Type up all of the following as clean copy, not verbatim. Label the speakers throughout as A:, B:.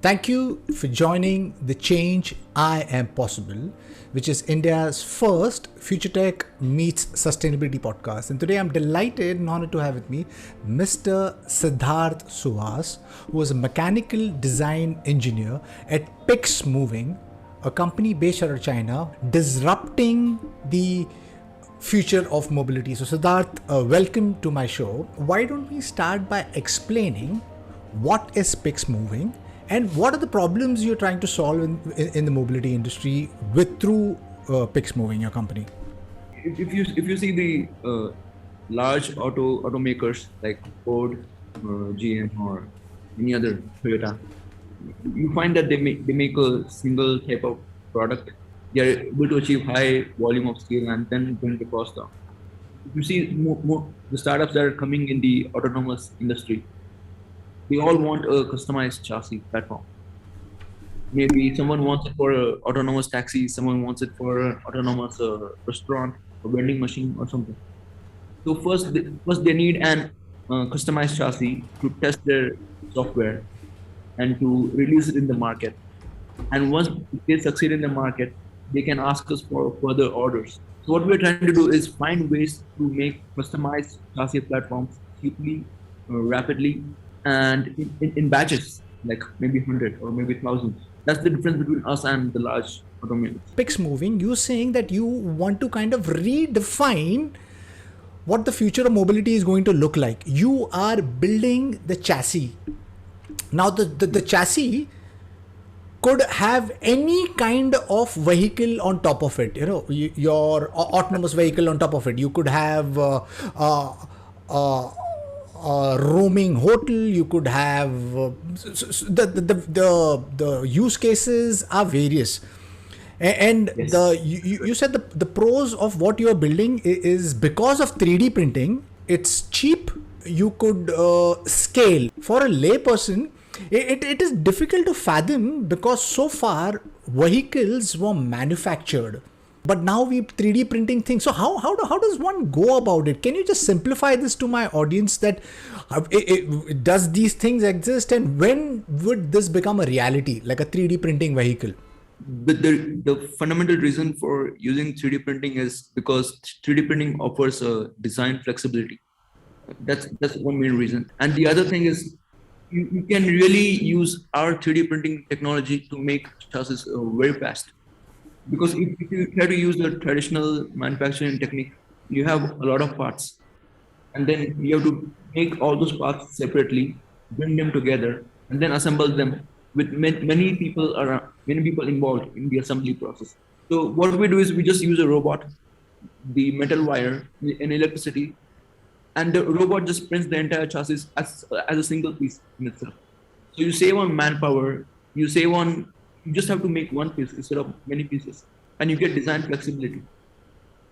A: Thank you for joining the Change I Am Possible, which is India's first Future Tech Meets Sustainability podcast. And today I'm delighted and honored to have with me Mr. Siddharth Suhas, who is a mechanical design engineer at PIX Moving, a company based out of China, disrupting the future of mobility. So Siddharth, welcome to my show. Why don't we start by explaining what is PIX Moving and what are the problems you're trying to solve in the mobility industry through PIX Moving, your company?
B: If you see the large automakers like Ford, GM, or any other Toyota, you find that they make a single type of product. They are able to achieve high volume of scale and then bring the cost down. If you see more the startups that are coming in the autonomous industry, they all want a customized chassis platform. Maybe someone wants it for an autonomous taxi, someone wants it for an autonomous restaurant, a vending machine, or something. So first they need an customized chassis to test their software and to release it in the market. And once they succeed in the market, they can ask us for further orders. So what we're trying to do is find ways to make customized chassis platforms cheaply, rapidly, and in batches, like maybe 100 or maybe 1,000. That's the difference between us and the large automakers.
A: PIX Moving, you're saying that you want to kind of redefine what the future of mobility is going to look like. You are building the chassis. Now the chassis could have any kind of vehicle on top of it, your autonomous vehicle on top of it. You could have roaming hotel. You could have the use cases are various, and yes. You said the pros of what you are building is because of 3D printing. It's cheap. You could scale. For a layperson, it is difficult to fathom because so far vehicles were manufactured, but now we 3D printing things. So how does one go about it? Can you just simplify this to my audience that does these things exist and when would this become a reality, like a 3D printing vehicle?
B: The fundamental reason for using 3D printing is because 3D printing offers a design flexibility. That's one main reason. And the other thing is you can really use our 3D printing technology to make chassis very fast. Because if you try to use the traditional manufacturing technique, you have a lot of parts. And then you have to make all those parts separately, bring them together, and then assemble them with many people involved in the assembly process. So what we do is we just use a robot, the metal wire, and electricity, and the robot just prints the entire chassis as a single piece in itself. So you save on manpower, you just have to make one piece instead of many pieces, and you get design flexibility,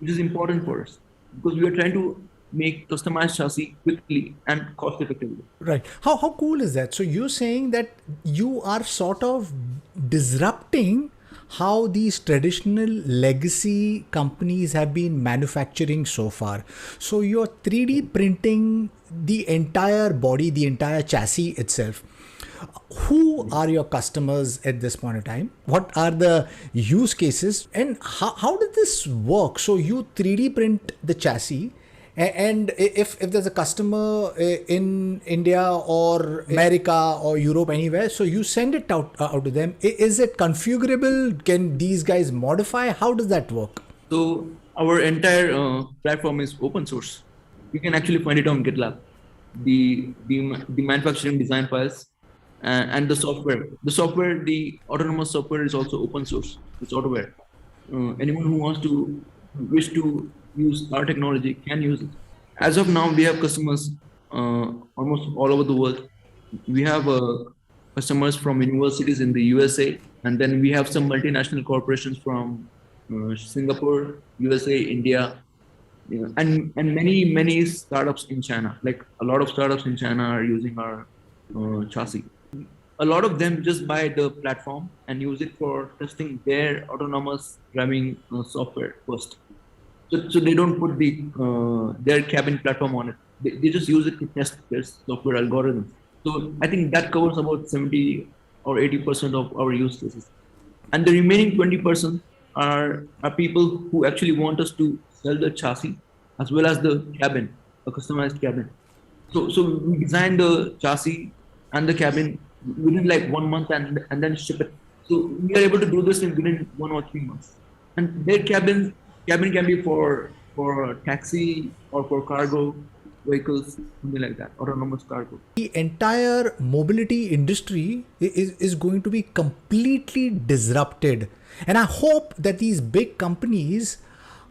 B: which is important for us because we are trying to make customized chassis quickly and cost effectively.
A: Right. How cool is that? So you're saying that you are sort of disrupting how these traditional legacy companies have been manufacturing so far. So you're 3D printing the entire body, the entire chassis itself. Who are your customers at this point in time? What are the use cases? And how did this work? So you 3D print the chassis, and if there's a customer in India or America or Europe, anywhere, so you send it out to them. Is it configurable? Can these guys modify? How does that work?
B: So our entire platform is open source. You can actually find it on GitLab. The manufacturing design files and the software. The autonomous software is also open source. It's AutoWare. Anyone who wish to use our technology can use it. As of now, we have customers almost all over the world. We have customers from universities in the USA, and then we have some multinational corporations from Singapore, USA, India, and many startups in China. Like a lot of startups in China are using our chassis. A lot of them just buy the platform and use it for testing their autonomous driving software first. So they don't put their cabin platform on it. They just use it to test their software algorithms. So I think that covers about 70 or 80% of our use cases. And the remaining 20% are people who actually want us to sell the chassis as well as the cabin, a customized cabin. So we design the chassis and the cabin within like 1 month and then ship it. So we are able to do this in within 1 or 3 months. And their cabin can be for taxi or for cargo vehicles, something like that, autonomous cargo.
A: The entire mobility industry is going to be completely disrupted. And I hope that these big companies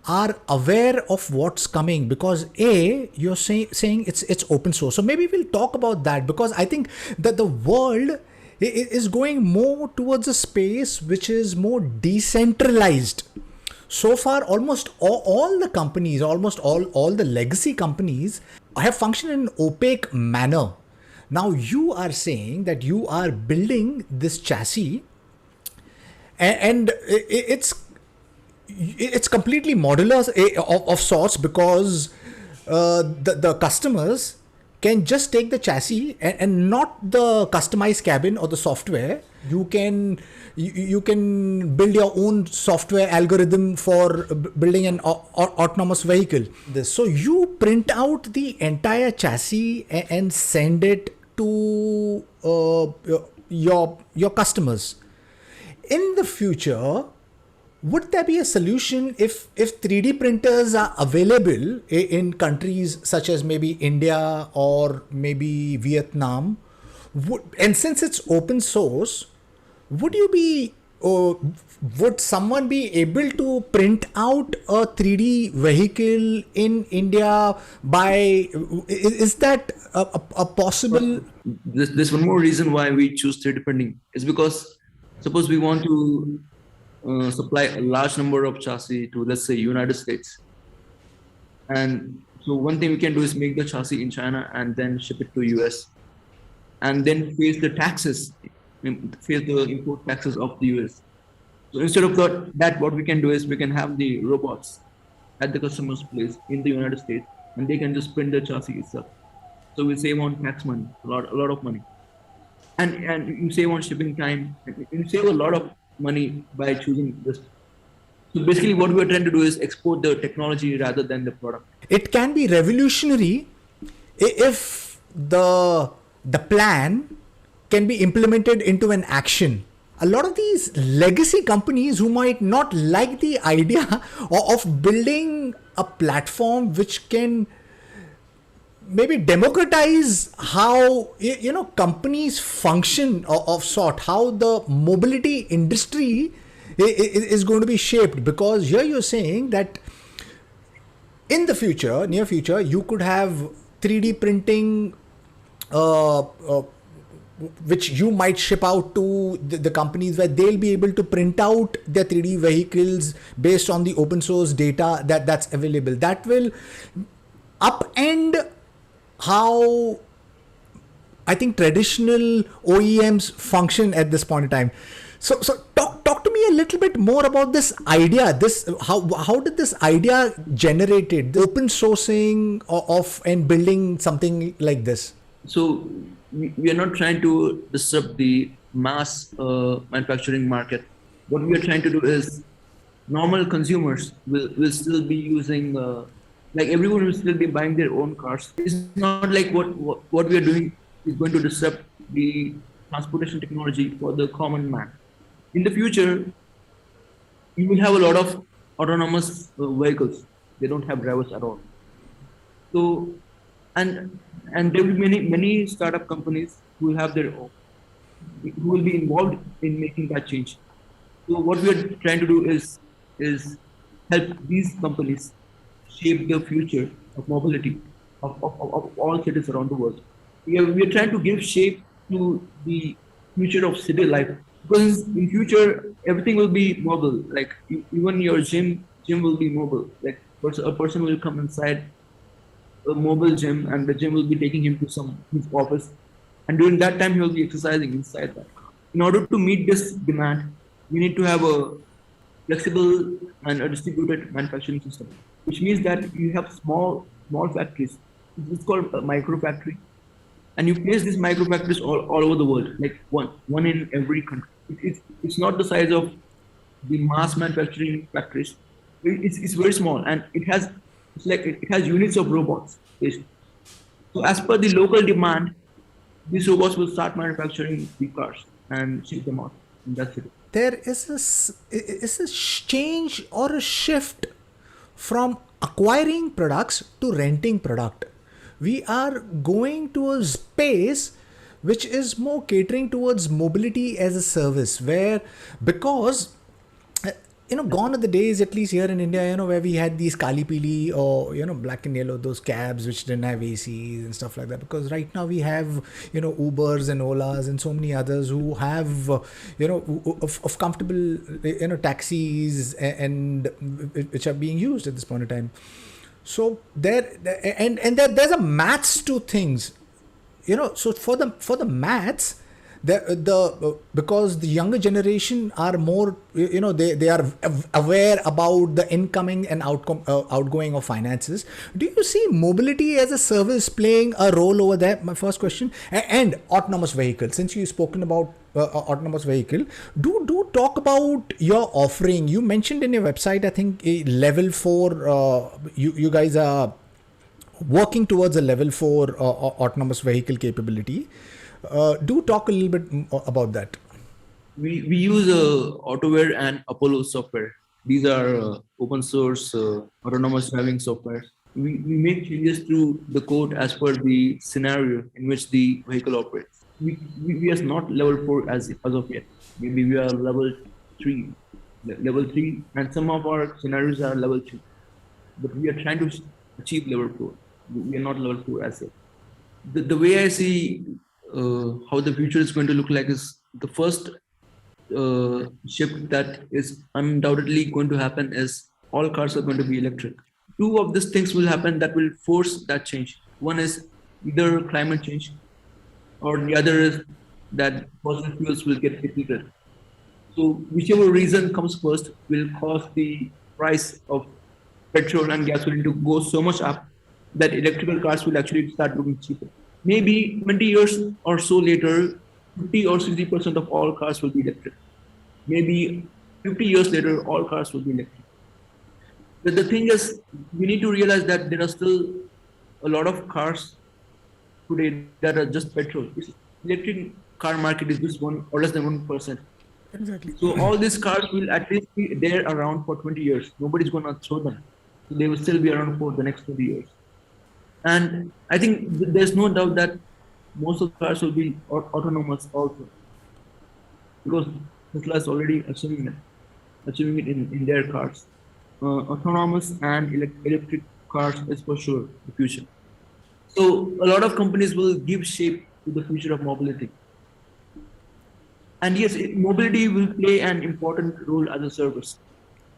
A: are aware of what's coming, because you're saying it's open source. So maybe we'll talk about that, because I think that the world is going more towards a space which is more decentralized. So far, almost all the companies, almost all the legacy companies have functioned in an opaque manner. Now you are saying that you are building this chassis, and it's completely modular of sorts, because the customers can just take the chassis and not the customized cabin or the software. You can build your own software algorithm for building an autonomous vehicle. So you print out the entire chassis and send it to your customers. In the future, would there be a solution if 3D printers are available in countries such as maybe India or maybe Vietnam? And since it's open source, would someone be able to print out a 3D vehicle in India is that a possible?
B: There's one more reason why we choose 3D printing is because suppose we want to supply a large number of chassis to, let's say, United States. And so one thing we can do is make the chassis in China and then ship it to US, and then face the taxes, face the import taxes of the US. So instead of that, what we can do is we can have the robots at the customer's place in the United States, and they can just print the chassis itself. So we save on tax money, a lot of money, and you save on shipping time. You save a lot of money by choosing this. So basically, what we're trying to do is export the technology rather than the product.
A: It can be revolutionary if the plan can be implemented into an action. A lot of these legacy companies who might not like the idea of building a platform which can maybe democratize how companies function of sort, how the mobility industry is going to be shaped. Because here you're saying that in the future, near future, you could have 3D printing which you might ship out to the companies, where they'll be able to print out their 3D vehicles based on the open source data that's available. That will upend how I think traditional OEMs function at this point in time. So talk to me a little bit more about this idea. How did this idea generated? The open sourcing of and building something like this.
B: So we are not trying to disrupt the mass manufacturing market. What we are trying to do is normal consumers will still be using, like everyone will still be buying their own cars. It's not like what we are doing is going to disrupt the transportation technology for the common man. In the future, you will have a lot of autonomous vehicles. They don't have drivers at all. So, and there will be many startup companies who will have their own, who will be involved in making that change. So what we are trying to do is help these companies shape the future of mobility of all cities around the world. We are trying to give shape to the future of city life, because in future everything will be mobile. Like even your gym will be mobile. Like a person will come inside a mobile gym, and the gym will be taking him to his office, and during that time he will be exercising inside that. In order to meet this demand, we need to have a flexible and a distributed manufacturing system, which means that you have small factories. It's called a micro factory, and you place these micro factories all over the world, like one in every country. It's not the size of the mass manufacturing factories. It's very small, and it has units of robots. So as per the local demand, these robots will start manufacturing the cars and ship them out. And that's it.
A: There is a change or a shift from acquiring products to renting product. We are going to a space which is more catering towards mobility as a service, where because gone are the days, at least here in India, where we had these Kali Pili or, black and yellow, those cabs which didn't have ACs and stuff like that. Because right now we have, Ubers and Olas and so many others who have, of comfortable, taxis and which are being used at this point in time. So there's a maths to things, so for the maths, because the younger generation are more, they are aware about the incoming and outgoing of finances. Do you see mobility as a service playing a role over there? My first question. And autonomous vehicle, since you've spoken about autonomous vehicle, do talk about your offering. You mentioned in your website, I think a level 4, you guys are working towards a level 4 autonomous vehicle capability. Do talk a little bit about that.
B: We use AutoWare and Apollo software. These are open source autonomous driving software. We make changes to the code as per the scenario in which the vehicle operates. We are not level 4 as of yet. Maybe we are level 3, and some of our scenarios are level 2. But we are trying to achieve level 4. We are not level 4 as yet. The way I see how the future is going to look like is the first shift that is undoubtedly going to happen is all cars are going to be electric. Two of these things will happen that will force that change. One is either climate change, or the other is that fossil fuels will get depleted. So whichever reason comes first will cause the price of petrol and gasoline to go so much up that electrical cars will actually start looking cheaper. Maybe 20 years or so later, 50 or 60% of all cars will be electric. Maybe 50 years later, all cars will be electric. But the thing is, we need to realize that there are still a lot of cars today that are just petrol. Electric car market is just 1 or less than 1%.
A: Exactly.
B: So all these cars will at least be there around for 20 years. Nobody's going to throw them. So they will still be around for the next 20 years. And I think there's no doubt that most of the cars will be autonomous also, because Tesla is already achieving it in their cars. Autonomous and electric cars is for sure the future. So a lot of companies will give shape to the future of mobility. And yes, mobility will play an important role as a service.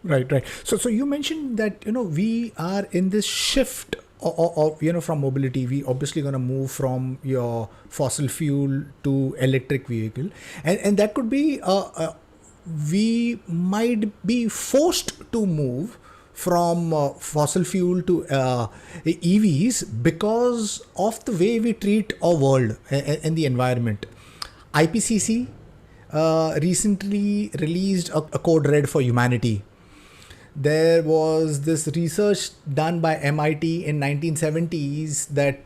A: Right. So you mentioned that we are in this shift of from mobility. We obviously going to move from your fossil fuel to electric vehicle, and that could be we might be forced to move from fossil fuel to EVs because of the way we treat our world and the environment. IPCC recently released a code red for humanity. There was this research done by MIT in 1970s that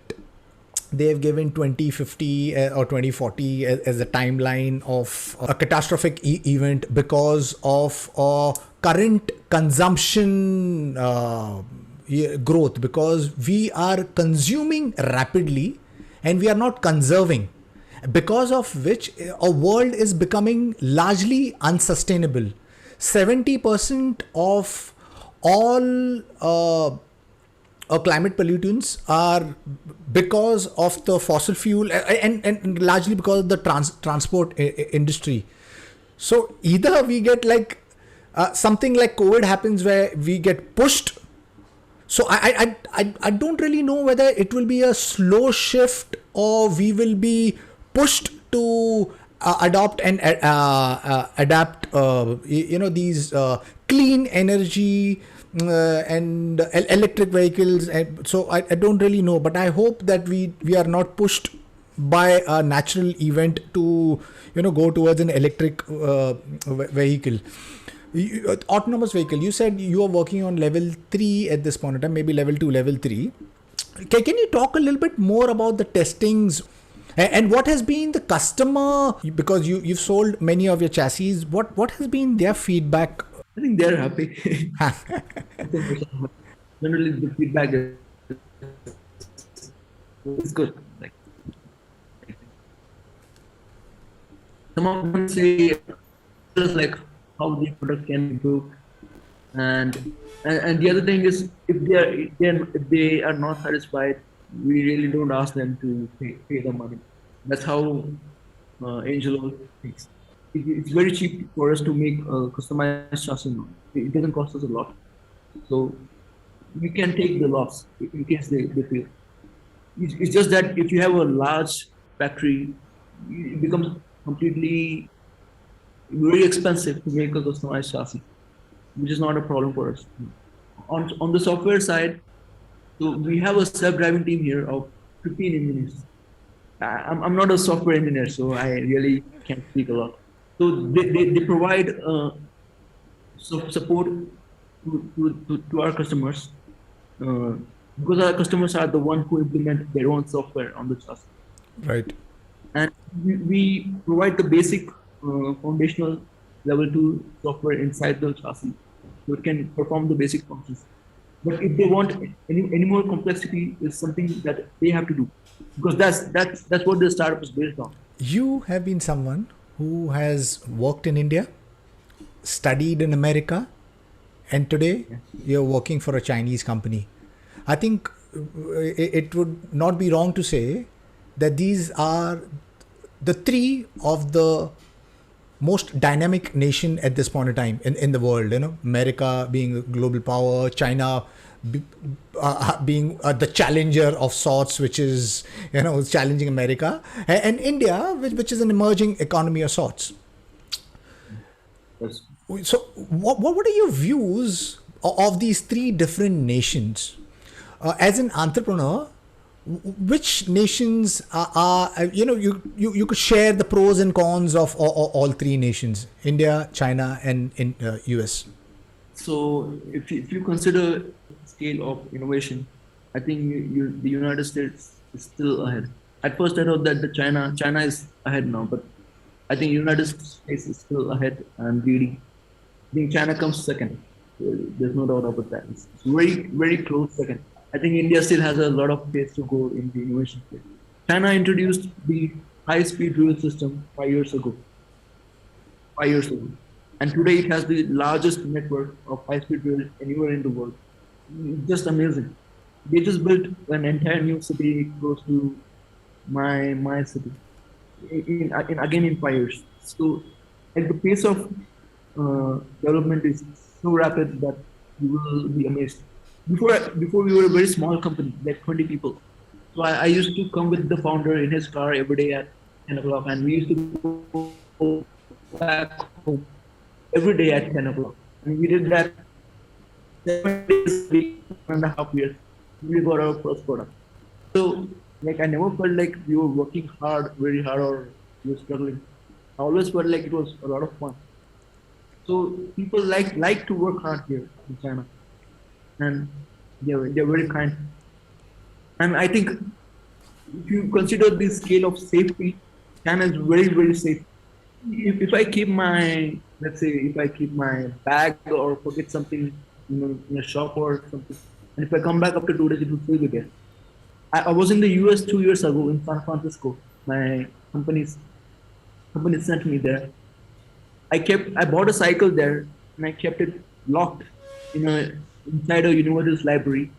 A: they've given 2050 or 2040 as a timeline of a catastrophic event because of current consumption growth, because we are consuming rapidly and we are not conserving, because of which our world is becoming largely unsustainable. 70% of all climate pollutants are because of the fossil fuel and largely because of the transport industry. So either we get like something like COVID happens where we get pushed. So I don't really know whether it will be a slow shift or we will be pushed to adopt and adapt these clean energy and electric vehicles. So I don't really know, but I hope that we are not pushed by a natural event to go towards an electric vehicle, autonomous vehicle. You said you are working on level 3 at this point in time, maybe level 2, level 3. Can you talk a little bit more about the testings and what has been the customer, because you've sold many of your chassis, what has been their feedback?
B: I think they're happy. Generally, the feedback is good. Like, some of them say just like how the product can improve, and the other thing is if they are not satisfied, we really don't ask them to pay the money. That's how Angelo thinks. It's very cheap for us to make a customized chassis now. It doesn't cost us a lot, so we can take the loss in case they fail. It's just that if you have a large factory, it becomes completely very expensive to make a customized chassis, which is not a problem for us. On the software side, so we have a self-driving team here of 15 engineers. I'm not a software engineer, so I really can't speak a lot. So they provide support to our customers, because our customers are the ones who implement their own software on the chassis.
A: Right.
B: And we provide the basic foundational level 2 software inside the chassis, so it can perform the basic functions. But if they want any more complexity, is something that they have to do, because that's what the startup is based on.
A: You have been someone who has worked in India, studied in America, and today you're working for a Chinese company. I think it would not be wrong to say that these are the 3 of the most dynamic nation at this point in time in the world. America being a global power, China being the challenger of sorts, which is challenging America, and India, which is an emerging economy of sorts.
B: Yes.
A: So what are your views of these 3 different nations? As an entrepreneur, which nations are you could share the pros and cons of all 3 nations, India, China, and in US?
B: So if you consider scale of innovation, I think the United States is still ahead. At first, I thought that China is ahead now, but I think United States is still ahead and leading. I think China comes second. There's no doubt about that. It's very, very close second. I think India still has a lot of place to go in the innovation space. China introduced the high-speed rail system 5 years ago. 5 years ago. And today it has the largest network of high-speed rail anywhere in the world. Just amazing. They just built an entire new city close to my city. Again in 5 years. So at the pace of development is so rapid that you will be amazed. Before we were a very small company, like 20 people. So I used to come with the founder in his car every day at 10 o'clock, and we used to go back home every day at 10 o'clock. And we did that 7 days a week, 1.5 years. We got our first product. So like I never felt like we were working hard, very hard, or we were struggling. I always felt like it was a lot of fun. So people like to work hard here in China, and they're very kind. And I think if you consider the scale of safety, China is very, very safe. If I keep my, let's say, if I keep my bag or forget something in a shop or something, and if I come back after 2 days, it will still be there. I was in the US 2 years ago in San Francisco. My company sent me there. I bought a cycle there, and I kept it locked inside a university's library.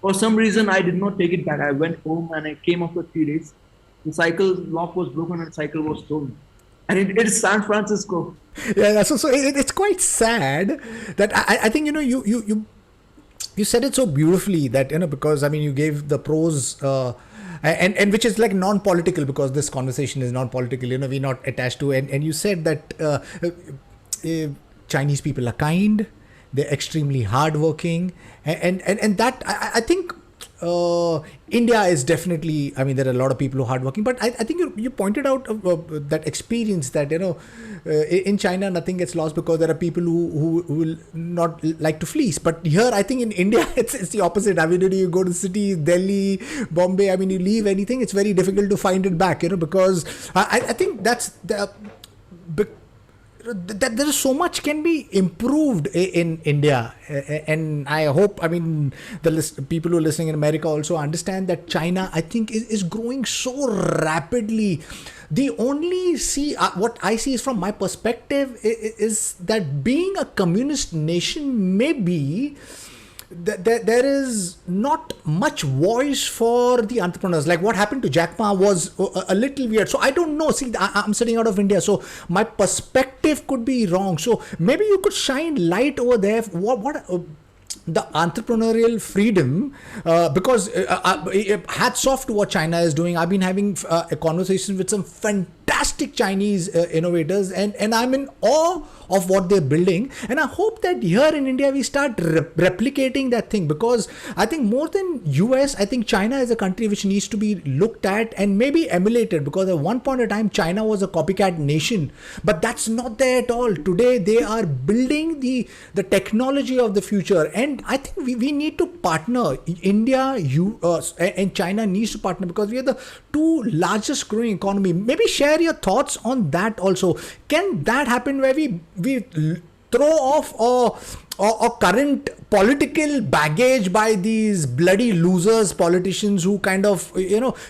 B: For some reason, I did not take it back. I went home and I came after 3 days. The cycle lock was broken and the cycle was stolen. And it is San Francisco.
A: Yeah, so it's quite sad that I think you said it so beautifully that because I mean you gave the pros and which is like non-political, because this conversation is non-political. We're not attached to, and you said that Chinese people are kind, they're extremely hardworking, and that I think India is definitely, I mean, there are a lot of people who are hardworking, but I think you pointed out that experience that, in China, nothing gets lost because there are people who will not like to fleece. But here, I think in India, it's the opposite. I mean, you go to cities, Delhi, Bombay, I mean, you leave anything, it's very difficult to find it back, because I think that's the that there is so much can be improved in India, and I hope, I mean, people who are listening in America also understand that China, I think, is growing so rapidly. The only what I see is from my perspective is that being a communist nation, maybe there is not much voice for the entrepreneurs. Like what happened to Jack Ma was a little weird. So I don't know. See, I'm sitting out of India, so my perspective could be wrong. So maybe you could shine light over there. What the entrepreneurial freedom, because hats off to what China is doing. I've been having a conversation with some fantastic Chinese innovators, and I'm in awe of what they're building, and I hope that here in India we start replicating that thing, because I think more than US, I think China is a country which needs to be looked at and maybe emulated, because at one point in time China was a copycat nation, but that's not there at all. Today they are building the technology of the future, and I think we need to partner. India, and China needs to partner, because we are the two largest growing economy. Maybe share your thoughts on that also. Can that happen where we throw off or current political baggage by these bloody losers politicians who kind of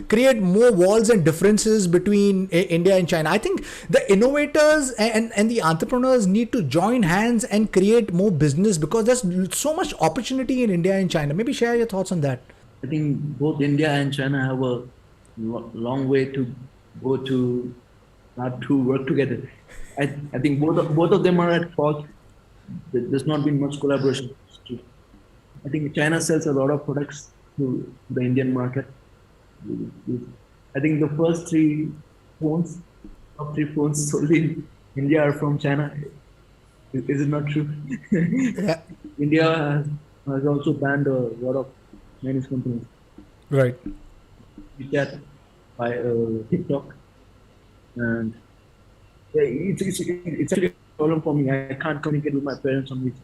A: create more walls and differences between India and China? I think the innovators and the entrepreneurs need to join hands and create more business, because there's so much opportunity in India and China. Maybe share your thoughts on that.
B: I think both India and China have a long way to go to work together. I think both of them are at fault. There's not been much collaboration. I think China sells a lot of products to the Indian market. I think the first top three phones sold in India are from China. Is it not true?
A: Yeah.
B: India has also banned a lot of Chinese companies.
A: Right.
B: WeChat by TikTok, and it's actually a problem for me. I can't communicate with my parents on WeChat.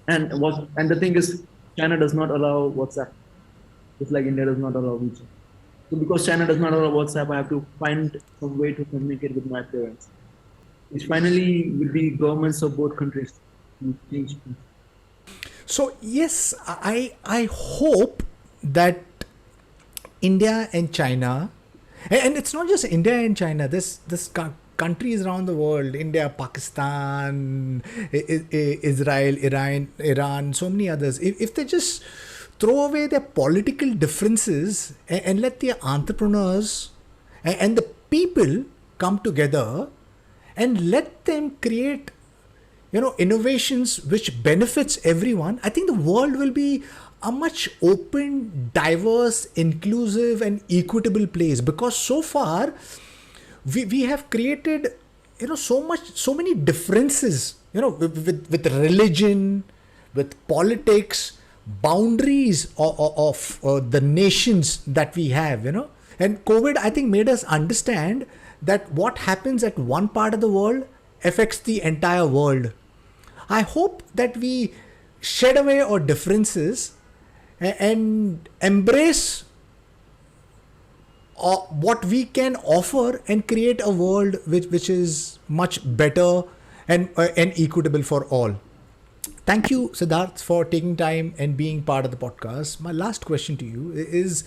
B: And the thing is, China does not allow WhatsApp, just like India does not allow WeChat. So because China does not allow WhatsApp, I have to find some way to communicate with my parents. It's finally with the governments of both countries to change things.
A: So yes, I hope that India and China, and it's not just India and China, this countries around the world, India, Pakistan, Israel, Iran, so many others, if they just throw away their political differences and let the entrepreneurs and the people come together and let them create innovations which benefits everyone, I think the world will be a much open, diverse, inclusive and equitable place. Because so far we have created so many differences, with religion, with politics, boundaries of the nations that we have, and COVID, I think, made us understand that what happens at one part of the world affects the entire world. I hope that we shed away our differences and embrace what we can offer and create a world which is much better and equitable for all. Thank you, Siddharth, for taking time and being part of the podcast. My last question to you is,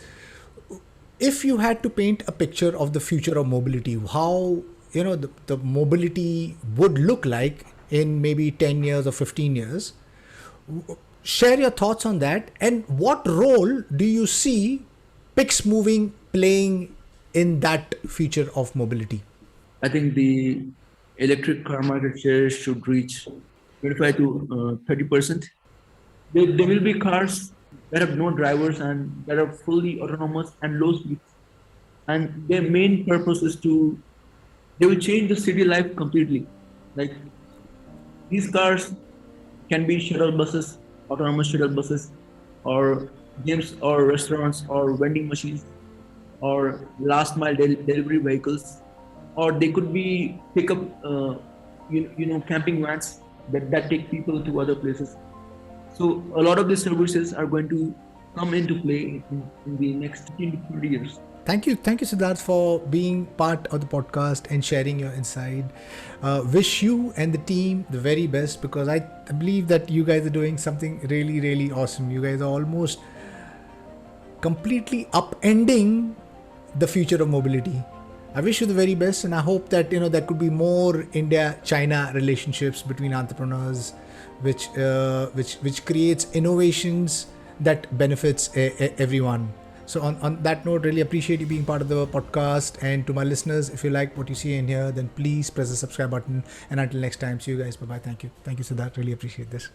A: if you had to paint a picture of the future of mobility, how the mobility would look like in maybe 10 years or 15 years, share your thoughts on that, and what role do you see PIX Moving playing in that future of mobility?
B: I think the electric car market share should reach 25 to 30%. There will be cars that have no drivers and that are fully autonomous and low speed. And their main purpose is they will change the city life completely. Like, these cars can be shuttle buses, autonomous shuttle buses, or gyms or restaurants or vending machines or last mile delivery vehicles, or they could be pickup, camping vans that take people to other places. So a lot of these services are going to come into play in the next 15 to 20 years.
A: Thank you, Siddharth, for being part of the podcast and sharing your insight. Wish you and the team the very best, because I believe that you guys are doing something really, really awesome. You guys are almost completely upending the future of mobility. I wish you the very best, and I hope that there could be more India-China relationships between entrepreneurs, which creates innovations that benefits everyone. So on that note, really appreciate you being part of the podcast. And to my listeners, if you like what you see in here, then please press the subscribe button. And until next time, see you guys. Bye bye. Thank you, Siddharth. Really appreciate this.